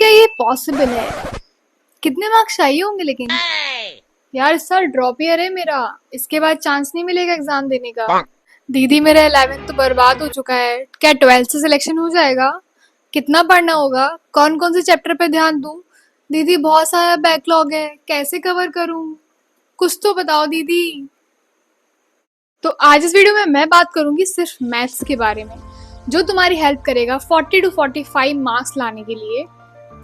क्या ये पॉसिबल है? कितने मार्क्स चाहिए होंगे लेकिन? यार इस साल ड्रॉप ईयर है मेरा, इसके बाद चांस नहीं मिलेगा एग्जाम देने का। दीदी मेरा 11th तो बर्बाद हो चुका है, क्या 12th से सिलेक्शन हो जाएगा? कितना पढ़ना होगा? कौन कौन से चैप्टर पे ध्यान दूं? दीदी बहुत सारा बैकलॉग है, कैसे कवर करूं? कुछ तो बताओ दीदी। तो आज इस वीडियो में मैं बात करूंगी सिर्फ मैथ्स के बारे में, जो तुम्हारी हेल्प करेगा 40 to 45 मार्क्स लाने के लिए।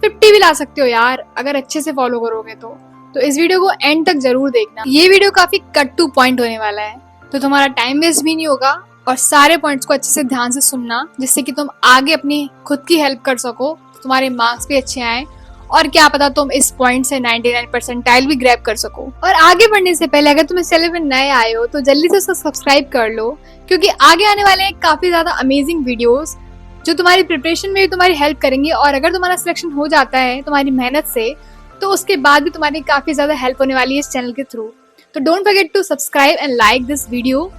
50 भी ला सकते हो यार, अगर अच्छे से फॉलो करोगे तो इस वीडियो को एंड तक जरूर देखना। ये वीडियो काफी कट टू पॉइंट होने वाला है, तो तुम्हारा टाइम वेस्ट भी नहीं होगा और सारे पॉइंट्स को अच्छे से ध्यान से सुनना, जिससे कि तुम आगे अपनी खुद की हेल्प कर सको, तुम्हारे मार्क्स भी अच्छे आए और क्या पता तुम इस पॉइंट से 99 परसेंटाइल भी ग्रैब कर सको। और आगे बढ़ने से पहले अगर तुम इस चैनल में नए आए हो तो जल्दी से उसको सब्सक्राइब कर लो, क्योंकि आगे आने वाले हैं काफी ज्यादा अमेजिंग वीडियोस जो तुम्हारी प्रिपरेशन में भी तुम्हारी हेल्प करेंगे। और अगर तुम्हारा सिलेक्शन हो जाता है तुम्हारी मेहनत से, तो उसके बाद भी तुम्हारी काफी ज्यादा हेल्प होने वाली है इस चैनल के थ्रू। तो don't forget to subscribe and like this video.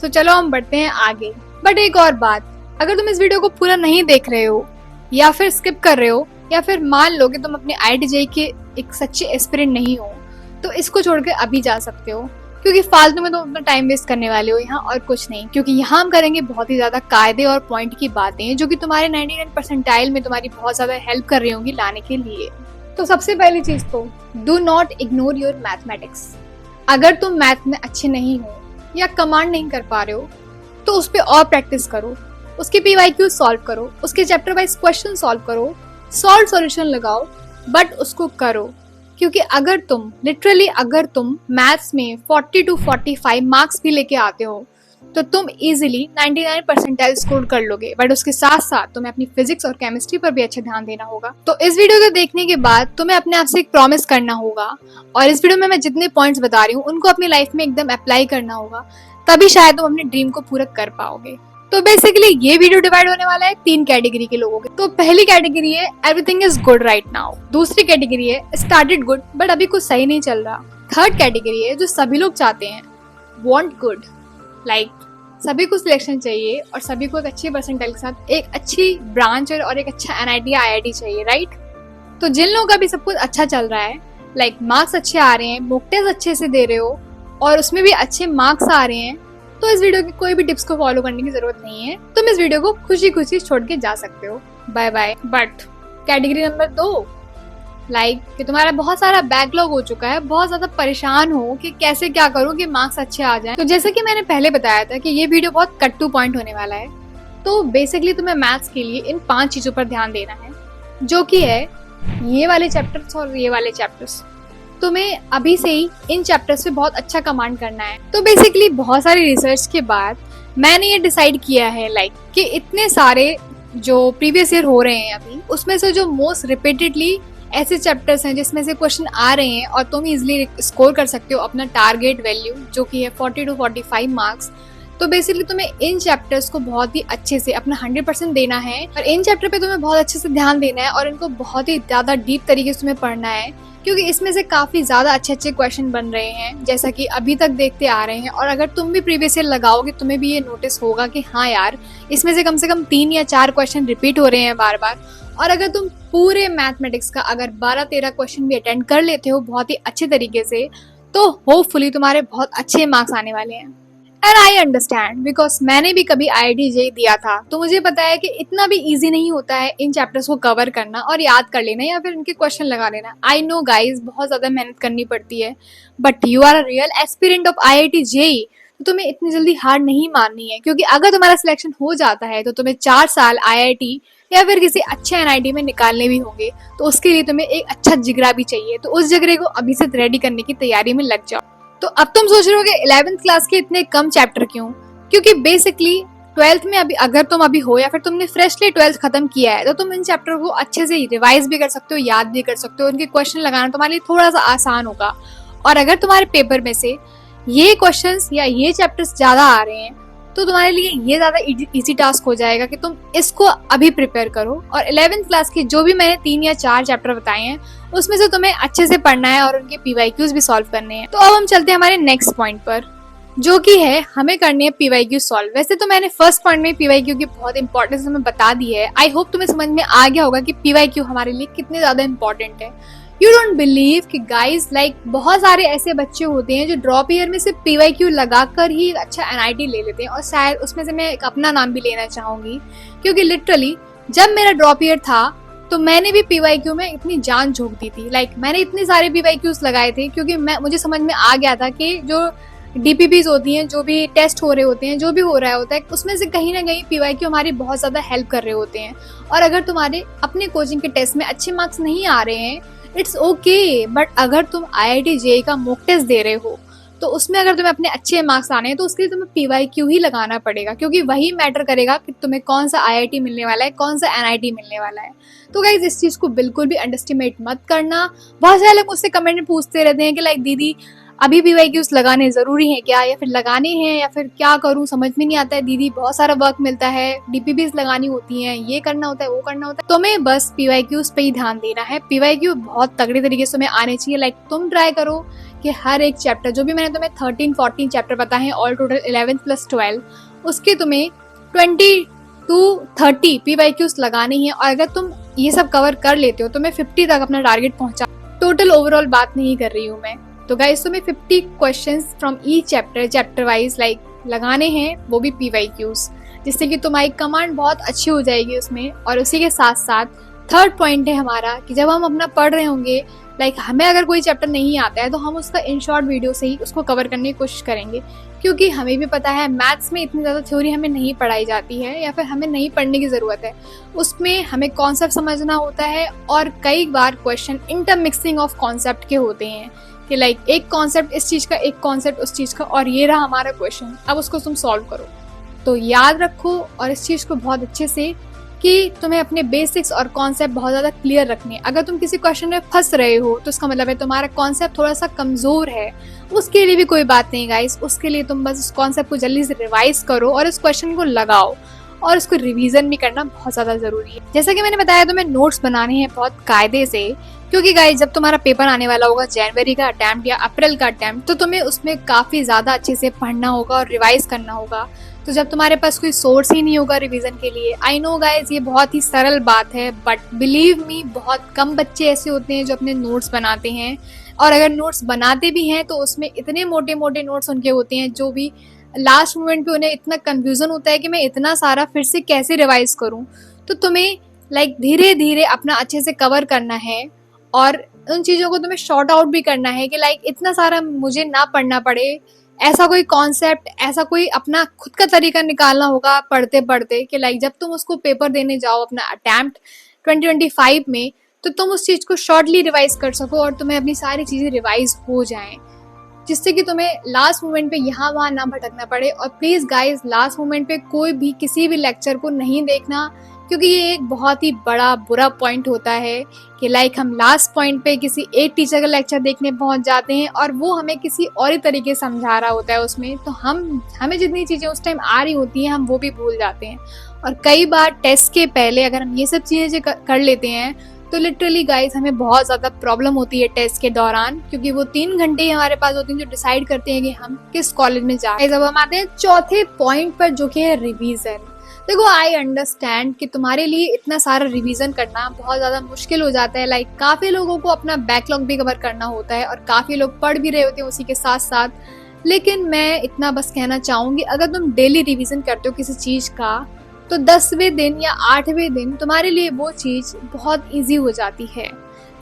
तो चलो हम बढ़ते हैं आगे। बट एक और बात, अगर तुम इस वीडियो को पूरा नहीं देख रहे हो या फिर स्किप कर रहे हो, या फिर मान लो कि तुम अपने IIT-JEE के एक सच्चे एस्पिरेंट नहीं हो, तो इसको छोड़ के अभी जा सकते हो, क्योंकि फालतू में तुम अपना टाइम वेस्ट करने वाले हो यहाँ, और कुछ नहीं। क्योंकि यहाँ हम करेंगे बहुत ही ज्यादा कायदे और पॉइंट की बातें जो कि तुम्हारे 99 परसेंटाइल में तुम्हारी बहुत ज्यादा हेल्प कर रही होंगी लाने के लिए। तो सबसे पहली चीज तो do not ignore your mathematics. अगर तुम मैथ में अच्छे नहीं हो या कमांड नहीं कर पा रहे हो, तो उस पर और प्रैक्टिस करो, उसके PYQ सॉल्व करो, उसके चैप्टर वाइज क्वेश्चन सॉल्व करो, सॉल्व सॉल्यूशन लगाओ, बट उसको करो। क्योंकि अगर तुम मैथ्स में 40 to 45 मार्क्स भी लेके आते हो, तो तुम इजीली 99 परसेंटाइल स्कोर कर लोगे। बट उसके साथ साथ तुम्हें अपनी फिजिक्स और केमिस्ट्री पर भी अच्छा ध्यान देना होगा। तो इस वीडियो को देखने के बाद तुम्हें अपने आप से एक प्रॉमिस करना होगा, और इस वीडियो में मैं जितने पॉइंट्स बता रही हूँ उनको अपनी लाइफ में एकदम अप्लाई करना होगा, तभी शायद तुम अपने ड्रीम को पूरा कर पाओगे। तो बेसिकली ये वीडियो डिवाइड होने वाला है 3 कैटेगरी के लोगों के। तो पहली कैटेगरी है everything is good right now. दूसरी कैटेगरी है स्टार्टेड गुड बट अभी कुछ सही नहीं चल रहा। थर्ड कैटेगरी है जो सभी लोग चाहते हैं, वांट गुड, लाइक सभी को सिलेक्शन चाहिए और सभी को एक अच्छी परसेंटाइल के साथ एक अच्छी ब्रांच और एक अच्छा NIT IIT चाहिए, राइट। तो जिन लोगों का भी सब कुछ अच्छा चल रहा है, लाइक मार्क्स अच्छे आ रहे हैं, मॉक टेस्ट अच्छे से दे रहे हो और उसमें भी अच्छे मार्क्स आ रहे हैं, तो इस वीडियो की कोई भी टिप्स को फॉलो करने की जरूरत नहीं है। तुम इस वीडियो को खुशी खुशी छोड़ के जा सकते हो, bye bye. But category number 2, like कि तुम्हारा बहुत सारा बैकलॉग हो चुका है, बहुत ज्यादा परेशान हो कि कैसे क्या करूं कि मार्क्स अच्छे आ जाएं। तो जैसे कि मैंने पहले बताया था कि ये वीडियो बहुत कट टू पॉइंट होने वाला है। तो बेसिकली तुम्हें मैथ्स के लिए इन 5 चीजों पर ध्यान देना है, जो कि है ये वाले चैप्टर्स और ये वाले चैप्टर्स। तुम्हें अभी से ही इन चैप्टर्स पे बहुत अच्छा कमांड करना है। तो बेसिकली बहुत सारी रिसर्च के बाद मैंने ये डिसाइड किया है, लाइक कि इतने सारे जो प्रीवियस ईयर हो रहे हैं अभी, उसमें से जो मोस्ट रिपीटेडली ऐसे चैप्टर्स हैं जिसमें से क्वेश्चन आ रहे हैं और तुम इजिली स्कोर कर सकते हो अपना टारगेट वैल्यू, जो कि है 40 to 45 मार्क्स। तो बेसिकली तुम्हें इन चैप्टर्स को बहुत ही अच्छे से अपना 100% देना है, और इन चैप्टर पे तुम्हें बहुत अच्छे से ध्यान देना है और इनको बहुत ही ज्यादा डीप तरीके से तुम्हें पढ़ना है, क्योंकि इसमें से काफी ज्यादा अच्छे अच्छे क्वेश्चन बन रहे हैं, जैसा कि अभी तक देखते आ रहे हैं। और अगर तुम भी प्रीवियस ईयर लगाओगे तुम्हें भी ये नोटिस होगा कि हाँ यार, इसमें से कम 3 या 4 क्वेश्चन रिपीट हो रहे हैं बार बार। और अगर तुम पूरे मैथमेटिक्स का अगर 12-13 क्वेश्चन भी अटेंड कर लेते हो बहुत ही अच्छे तरीके से, तो होपफुली तुम्हारे बहुत अच्छे मार्क्स आने वाले हैं। एंड आई अंडरस्टैंड, बिकॉज मैंने भी कभी IIT-JEE दिया था, तो मुझे पता है कि इतना भी इजी नहीं होता है इन चैप्टर्स को कवर करना और याद कर लेना या फिर इनके क्वेश्चन लगा लेना। आई नो गाइज, बहुत ज्यादा मेहनत करनी पड़ती है, but you are a real aspirant of IIT-JEE, तो तुम्हें इतनी जल्दी हार नहीं माननी है। क्योंकि अगर तुम्हारा सिलेक्शन हो जाता है तो तुम्हें 4 साल IIT या फिर किसी अच्छे NIT में निकालने भी होंगे, तो उसके लिए तुम्हें एक अच्छा जिगरा भी चाहिए। तो उस जिगरे को अभी से रेडी करने की तैयारी में लग जाओ। तो अब तुम सोच रहे हो कि 11th क्लास के इतने कम चैप्टर क्यों? क्योंकि बेसिकली 12th में अगर तुम अभी हो या फिर तुमने फ्रेशली 12th खत्म किया है, तो तुम इन चैप्टर को अच्छे से रिवाइज भी कर सकते हो, याद भी कर सकते हो, उनके क्वेश्चन लगाना तुम्हारे लिए थोड़ा सा आसान होगा। और अगर तुम्हारे पेपर में से ये क्वेश्चंस या ये चैप्टर्स ज्यादा आ रहे हैं, तो तुम्हारे लिए ये ज्यादा इजी टास्क हो जाएगा कि तुम इसको अभी प्रिपेयर करो। और 11th क्लास के जो भी मैंने 3 या 4 चैप्टर बताए हैं, उसमें से तुम्हें अच्छे से पढ़ना है और उनके PYQs भी सॉल्व करने हैं। तो अब हम चलते हैं हमारे नेक्स्ट पॉइंट पर, जो कि है हमें करनी है पीवाईक्यू सॉल्व। वैसे तो मैंने फर्स्ट पॉइंट में पीवाईक्यू की बहुत इंपॉर्टेंस हमें बता दी है। आई होप तुम्हें समझ में आ गया होगा कि पीवाईक्यू हमारे लिए कितने ज्यादा इंपॉर्टेंट है। यू डोंट बिलीव कि गाइस बहुत सारे ऐसे बच्चे होते हैं जो ड्रॉप ईयर में सिर्फ पीवाईक्यू लगाकर ही अच्छा एनआईटी ले लेते हैं। और शायद उसमें से मैं एक अपना नाम भी लेना चाहूंगी, क्योंकि लिटरली जब मेरा ड्रॉप ईयर था तो मैंने भी पीवाईक्यू में इतनी जान झोंक दी थी। मैंने इतने सारे पीवाईक्यूज लगाए थे, क्योंकि मुझे समझ में आ गया था कि जो डीपीपीज होती हैं, जो भी टेस्ट हो रहे होते हैं, जो भी हो रहा होता है, उसमें से कहीं ना कहीं पीवाईक्यू हमारी बहुत ज्यादा हेल्प कर रहे होते हैं। और अगर तुम्हारे अपने कोचिंग के टेस्ट में अच्छे मार्क्स नहीं आ रहे हैं, इट्स ओके, बट अगर तुम आईआईटी जेईई का मॉक टेस्ट दे रहे हो तो उसमें अगर तुम्हें अपने अच्छे मार्क्स आने हैं तो उसके लिए तुम्हें पीवाईक्यू ही लगाना पड़ेगा, क्योंकि वही मैटर करेगा कि तुम्हें कौन सा आईआईटी मिलने वाला है, कौन सा एनआईटी मिलने वाला है। तो गाइज इस चीज को बिल्कुल भी अंडरस्टिमेट मत करना। बहुत सारे लोग मुझसे कमेंट में पूछते रहते हैं कि दीदी अभी पीवाईक्यूज लगाने जरूरी है क्या, या फिर लगाने हैं, या फिर क्या करूं, समझ में नहीं आता है दीदी, बहुत सारा वर्क मिलता है, डीपीपीज लगानी होती हैं, ये करना होता है, वो करना होता है। तुम्हें बस पीवाईक्यूज पे ही ध्यान देना है। पीवाईक्यू बहुत तगड़े तरीके से तुम्हें आने चाहिए। तुम ट्राई करो कि हर एक चैप्टर, जो भी मैंने तुम्हें 13-14 चैप्टर बताए हैं, ऑल टोटल 11 + 12, उसके तुम्हें 20 to 30 पीवाईक्यूज लगाने हैं। और अगर तुम ये सब कवर कर लेते हो तो मैं 50 तक अपना टारगेट पहुंचा। टोटल ओवरऑल बात नहीं कर रही हूँ मैं। तो गाइस तुम्हें 50 questions from each chapter wise लगाने हैं, वो भी पीवाईक्यूज, जिससे कि तुम्हारी कमांड बहुत अच्छी हो जाएगी उसमें। और उसी के साथ साथ थर्ड पॉइंट है हमारा कि जब हम अपना पढ़ रहे होंगे, हमें अगर कोई चैप्टर नहीं आता है तो हम उसका इन शॉर्ट वीडियो से ही उसको कवर करने की कोशिश करेंगे, क्योंकि हमें भी पता है मैथ्स में इतनी ज़्यादा थ्योरी हमें नहीं पढ़ाई जाती है, या फिर हमें नहीं पढ़ने की ज़रूरत है। उसमें हमें कॉन्सेप्ट समझना होता है, और कई बार क्वेश्चन इंटरमिक्सिंग ऑफ कॉन्सेप्ट के होते हैं कि एक कॉन्सेप्ट इस चीज़ का, एक कॉन्सेप्ट उस चीज़ का, और ये रहा हमारा क्वेश्चन, अब उसको तुम सॉल्व करो। तो याद रखो और इस चीज़ को बहुत अच्छे से कि तुम्हें अपने बेसिक्स और कॉन्सेप्ट बहुत ज़्यादा क्लियर रखने हैं। अगर तुम किसी क्वेश्चन में फंस रहे हो तो इसका मतलब है तुम्हारा कॉन्सेप्ट थोड़ा सा कमज़ोर है। उसके लिए भी कोई बात नहीं गाइस, उसके लिए तुम बस उस कॉन्सेप्ट को जल्दी से रिवाइज करो और इस क्वेश्चन को लगाओ, और उसको रिवीजन भी करना बहुत ज़्यादा ज़रूरी है। जैसा कि मैंने बताया, तुम्हें नोट्स बनाने हैं बहुत कायदे से, क्योंकि गाइस जब तुम्हारा पेपर आने वाला होगा जनवरी का अटेम्प्ट या अप्रैल का अटेम्प्ट, तो तुम्हें उसमें काफ़ी ज़्यादा अच्छे से पढ़ना होगा और रिवाइज करना होगा। तो जब तुम्हारे पास कोई सोर्स ही नहीं होगा रिवीजन के लिए, आई नो गाइज ये बहुत ही सरल बात है, बट बिलीव मी बहुत कम बच्चे ऐसे होते हैं जो अपने नोट्स बनाते हैं। और अगर नोट्स बनाते भी हैं तो उसमें इतने मोटे मोटे नोट्स उनके होते हैं, जो भी लास्ट मोमेंट पे उन्हें इतना कंफ्यूजन होता है कि मैं इतना सारा फिर से कैसे रिवाइज करूं। तो तुम्हें धीरे धीरे अपना अच्छे से कवर करना है, और उन चीज़ों को तुम्हें शॉर्ट आउट भी करना है कि इतना सारा मुझे ना पढ़ना पड़े। ऐसा कोई कॉन्सेप्ट, ऐसा कोई अपना खुद का तरीका निकालना होगा पढ़ते पढ़ते कि जब तुम उसको पेपर देने जाओ अपना अटेम्प्ट 2025 में, तो तुम उस चीज़ को शॉर्टली रिवाइज कर सको और तुम्हें अपनी सारी चीज़ें रिवाइज हो जाएं, जिससे कि तुम्हें लास्ट मोमेंट पे यहाँ वहाँ ना भटकना पड़े। और प्लीज़ गाइज लास्ट मोमेंट पे कोई भी किसी भी लेक्चर को नहीं देखना, क्योंकि ये एक बहुत ही बड़ा बुरा पॉइंट होता है कि हम लास्ट पॉइंट पे किसी एक टीचर का लेक्चर देखने पहुंच जाते हैं और वो हमें किसी और ही तरीके से समझा रहा होता है उसमें, तो हमें जितनी चीज़ें उस टाइम आ रही होती हैं हम वो भी भूल जाते हैं। और कई बार टेस्ट के पहले अगर हम ये सब चीज़ें कर लेते हैं तो लिटरली गाइस हमें बहुत ज़्यादा प्रॉब्लम होती है टेस्ट के दौरान, क्योंकि वो 3 घंटे ही हमारे पास होते हैं जो डिसाइड करते हैं कि हम किस कॉलेज में जा रहे हैं। जब हम आते हैं चौथे पॉइंट पर, जो कि है रिवीजन। देखो आई अंडरस्टैंड कि तुम्हारे लिए इतना सारा रिवीजन करना बहुत ज़्यादा मुश्किल हो जाता है। काफ़ी लोगों को अपना बैकलॉग भी कवर करना होता है और काफ़ी लोग पढ़ भी रहे होते हैं उसी के साथ साथ। लेकिन मैं इतना बस कहना चाहूँगी, अगर तुम डेली रिवीजन करते हो किसी चीज़ का, तो 10वें दिन या 8वें दिन तुम्हारे लिए वो चीज़ बहुत ईजी हो जाती है।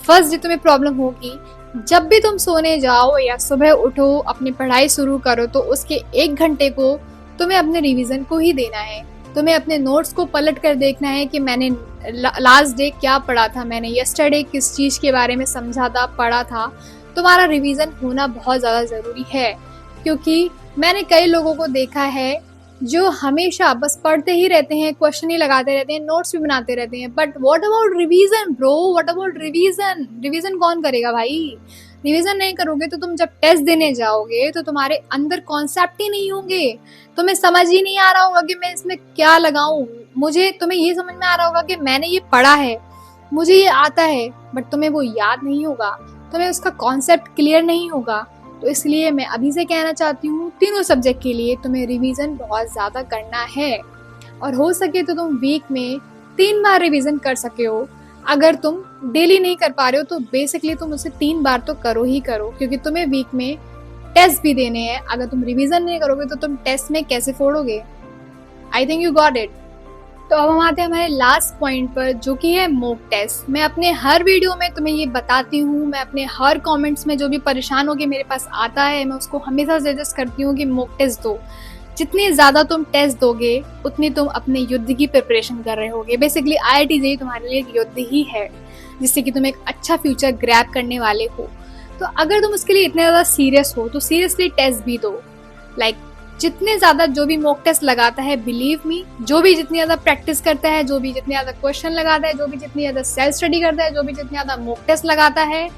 फर्स्ट डे तुम्हें प्रॉब्लम होगी, जब भी तुम सोने जाओ या सुबह उठो अपनी पढ़ाई शुरू करो तो उसके 1 घंटे को तुम्हें अपने रिवीजन को ही देना है। तुम्हें अपने नोट्स को पलट कर देखना है कि मैंने लास्ट डे क्या पढ़ा था, मैंने यस्टरडे किस चीज़ के बारे में समझा था, पढ़ा था। तुम्हारा रिवीजन होना बहुत ज़्यादा ज़रूरी है, क्योंकि मैंने कई लोगों को देखा है जो हमेशा बस पढ़ते ही रहते हैं, क्वेश्चन ही लगाते रहते हैं, नोट्स भी बनाते रहते हैं, but what about revision bro, what about revision? Revision कौन करेगा भाई? रिवीजन नहीं करोगे तो तुम जब टेस्ट देने जाओगे तो तुम्हारे अंदर कॉन्सेप्ट ही नहीं होंगे, तुम्हें समझ ही नहीं आ रहा होगा कि मैं इसमें क्या लगाऊं। तुम्हें ये समझ में आ रहा होगा कि मैंने ये पढ़ा है, मुझे ये आता है, बट तुम्हें वो याद नहीं होगा, तुम्हें उसका कॉन्सेप्ट क्लियर नहीं होगा। तो इसलिए मैं अभी से कहना चाहती हूँ, तीनों सब्जेक्ट के लिए तुम्हें रिवीजन बहुत ज़्यादा करना है, और हो सके तो तुम वीक में 3 बार रिवीजन कर सके हो। अगर तुम डेली नहीं कर पा रहे हो तो बेसिकली तुम उसे 3 बार तो करो ही करो, क्योंकि तुम्हें वीक में टेस्ट भी देने हैं। अगर तुम रिवीजन नहीं करोगे तो तुम टेस्ट में कैसे फोड़ोगे? I think you got it. तो अब हम आते हैं हमारे लास्ट पॉइंट पर, जो कि है मॉक टेस्ट। मैं अपने हर वीडियो में तुम्हें ये बताती हूँ, मैं अपने हर कमेंट्स में जो भी परेशान होकर मेरे पास आता है मैं उसको हमेशा सजेस्ट करती हूँ कि मॉक टेस्ट दो। जितनी ज़्यादा तुम टेस्ट दोगे उतनी तुम अपने युद्ध की प्रिपरेशन कर रहे होगे। बेसिकली IIT JEE तुम्हारे लिए एक युद्ध ही है, जिससे कि तुम एक अच्छा फ्यूचर ग्रैब करने वाले हो। तो अगर तुम उसके लिए इतने ज़्यादा सीरियस हो तो सीरियसली टेस्ट भी दो। लाइक जितने ज़्यादा जो भी मॉक टेस्ट लगाता है, बिलीव मी, जो भी जितनी ज़्यादा प्रैक्टिस करता है, जो भी जितने ज़्यादा क्वेश्चन लगाता है, जो भी जितनी ज़्यादा सेल्फ स्टडी करता है, जो भी जितनी ज़्यादा मॉक टेस्ट लगाता है,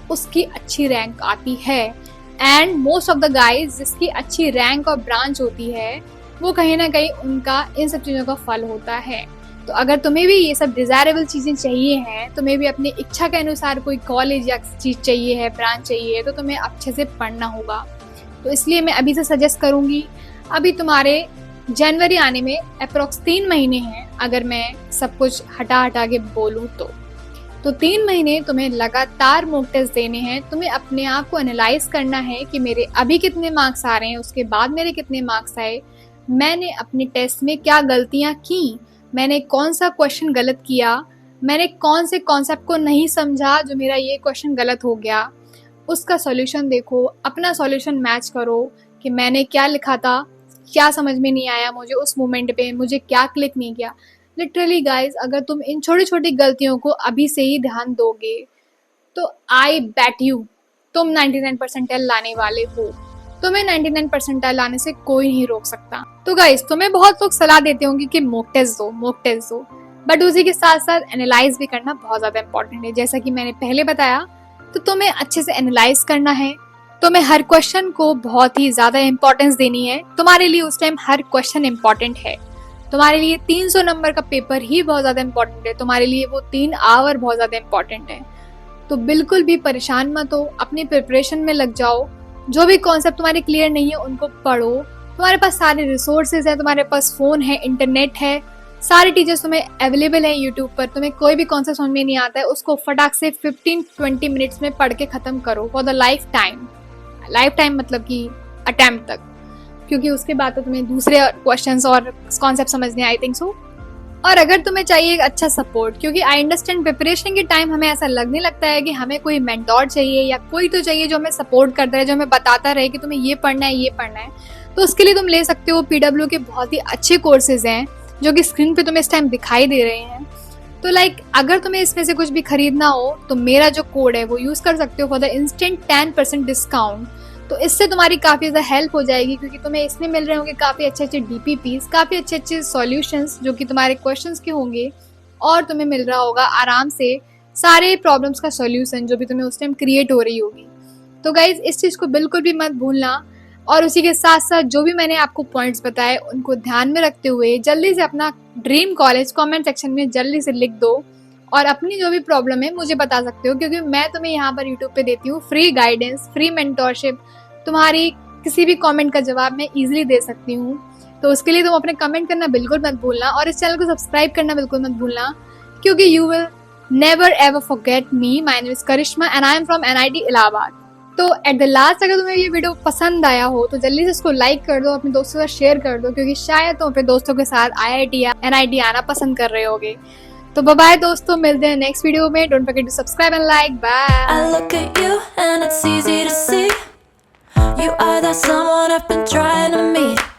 उसकी अच्छी रैंक आती है। And most of the guys जिसकी अच्छी रैंक और ब्रांच होती है, वो कहीं ना कहीं उनका इन सब चीज़ों का फल होता है। तो अगर तुम्हें भी ये सब डिज़ायरेबल चीज़ें चाहिए हैं, तुम्हें भी अपनी इच्छा के अनुसार कोई कॉलेज या चीज़ चाहिए है, ब्रांच चाहिए है, तो तुम्हें अच्छे से पढ़ना होगा। तो इसलिए मैं अभी से सजेस्ट करूँगी, अभी तुम्हारे जनवरी आने में अप्रॉक्स 3 महीने हैं, अगर मैं सब कुछ हटा के बोलूँ तो 3 महीने तुम्हें लगातार मॉक टेस्ट देने हैं। तुम्हें अपने आप को एनालाइज करना है कि मेरे अभी कितने मार्क्स आ रहे हैं, उसके बाद मेरे कितने मार्क्स आए, मैंने अपने टेस्ट में क्या गलतियाँ की, मैंने कौन सा क्वेश्चन गलत किया, मैंने कौन से कॉन्सेप्ट को नहीं समझा जो मेरा ये क्वेश्चन गलत हो गया। उसका सॉल्यूशन देखो, अपना सॉल्यूशन मैच करो कि मैंने क्या लिखा था, क्या समझ में नहीं आया मुझे उस मोमेंट पे, मुझे क्या क्लिक नहीं किया। लिटरली गाइज, अगर तुम इन छोटी छोटी गलतियों को अभी से ही ध्यान दोगे तो आई बैट यू तुम 99 परसेंटाइल लाने वाले हो। तुम्हें 99 परसेंटाइल लाने से कोई नहीं रोक सकता। तो गाइज, तुम्हें बहुत लोग सलाह देते होंगे कि मॉक टेस्ट दो, बट उसी के साथ साथ एनालाइज भी करना बहुत ज़्यादा इंपॉर्टेंट है। जैसा कि मैंने पहले बताया, तो तुम्हें अच्छे से एनालाइज करना है, तुम्हें हर क्वेश्चन को बहुत ही ज़्यादा इंपॉर्टेंस देनी है। तुम्हारे लिए उस टाइम हर क्वेश्चन इंपॉर्टेंट है। तुम्हारे लिए 300 नंबर का पेपर ही बहुत ज़्यादा इंपॉर्टेंट है, तुम्हारे लिए वो 3 आवर बहुत ज़्यादा इंपॉर्टेंट है। तो बिल्कुल भी परेशान मत हो, अपनी प्रिपरेशन में लग जाओ। जो भी कॉन्सेप्ट तुम्हारे क्लियर नहीं है उनको पढ़ो। तुम्हारे पास सारे रिसोर्सेज हैं, तुम्हारे पास फ़ोन है, इंटरनेट है, सारे टीचर्स तुम्हें अवेलेबल है यूट्यूब पर। तुम्हें कोई भी कॉन्सेप्ट समझ में नहीं आता है, उसको फटाक से 15-20 मिनट्स में पढ़ के ख़त्म करो फॉर द लाइफ टाइम मतलब कि अटेम्प्ट तक, क्योंकि उसके बाद तो तुम्हें दूसरे क्वेश्चंस और कॉन्सेप्ट समझने आई थिंक सो। और अगर तुम्हें चाहिए एक अच्छा सपोर्ट, क्योंकि आई अंडरस्टैंड प्रिपरेशन के टाइम हमें ऐसा लगने लगता है कि हमें कोई मेंटोर चाहिए या कोई तो चाहिए जो हमें सपोर्ट करता है, जो हमें बताता रहे कि तुम्हें ये पढ़ना है। तो उसके लिए तुम ले सकते हो PW के बहुत ही अच्छे कोर्सेज हैं जो कि स्क्रीन पे तुम्हें इस टाइम दिखाई दे रहे हैं। तो अगर तुम्हें इसमें से कुछ भी खरीदना हो तो मेरा जो कोड है वो यूज़ कर सकते हो फॉर द इंस्टेंट 10% डिस्काउंट। तो इससे तुम्हारी काफ़ी ज़्यादा हेल्प हो जाएगी, क्योंकि तुम्हें इसमें मिल रहे होंगे काफ़ी अच्छे DPPs, काफ़ी अच्छे सॉल्यूशंस जो कि तुम्हारे क्वेश्चंस के होंगे, और तुम्हें मिल रहा होगा आराम से सारे प्रॉब्लम्स का सॉल्यूशन जो भी तुम्हें उस टाइम क्रिएट हो रही होगी। तो गाइज, इस चीज़ को बिल्कुल भी मत भूलना। और उसी के साथ साथ जो भी मैंने आपको पॉइंट्स बताए उनको ध्यान में रखते हुए जल्दी से अपना ड्रीम कॉलेज कमेंट सेक्शन में जल्दी से लिख दो, और अपनी जो भी प्रॉब्लम है मुझे बता सकते हो, क्योंकि मैं तुम्हें यहाँ पर यूट्यूब पे देती हूँ फ्री गाइडेंस, फ्री मेंटोरशिप। तुम्हारी किसी भी कमेंट का जवाब मैं इजीली दे सकती हूँ। तो उसके लिए तुम अपने कमेंट करना बिल्कुल मत भूलना, और इस चैनल को सब्सक्राइब करना बिल्कुल मत भूलना, क्योंकि you will never ever forget me. My name is Karishma and I am from NIT Allahabad. तो एट द लास्ट, अगर तुम्हें ये वीडियो पसंद आया हो तो जल्दी से इसको लाइक कर दो, अपने दोस्तों के साथ शेयर कर दो, क्योंकि शायद तुम अपने दोस्तों के साथ IIT या NIT आना पसंद कर रहे होगे। तो बाय बाय दोस्तों, मिलते हैं नेक्स्ट वीडियो में। Don't forget to subscribe and like. Bye. I look at you and it's easy to see you are that someone I've been trying to meet.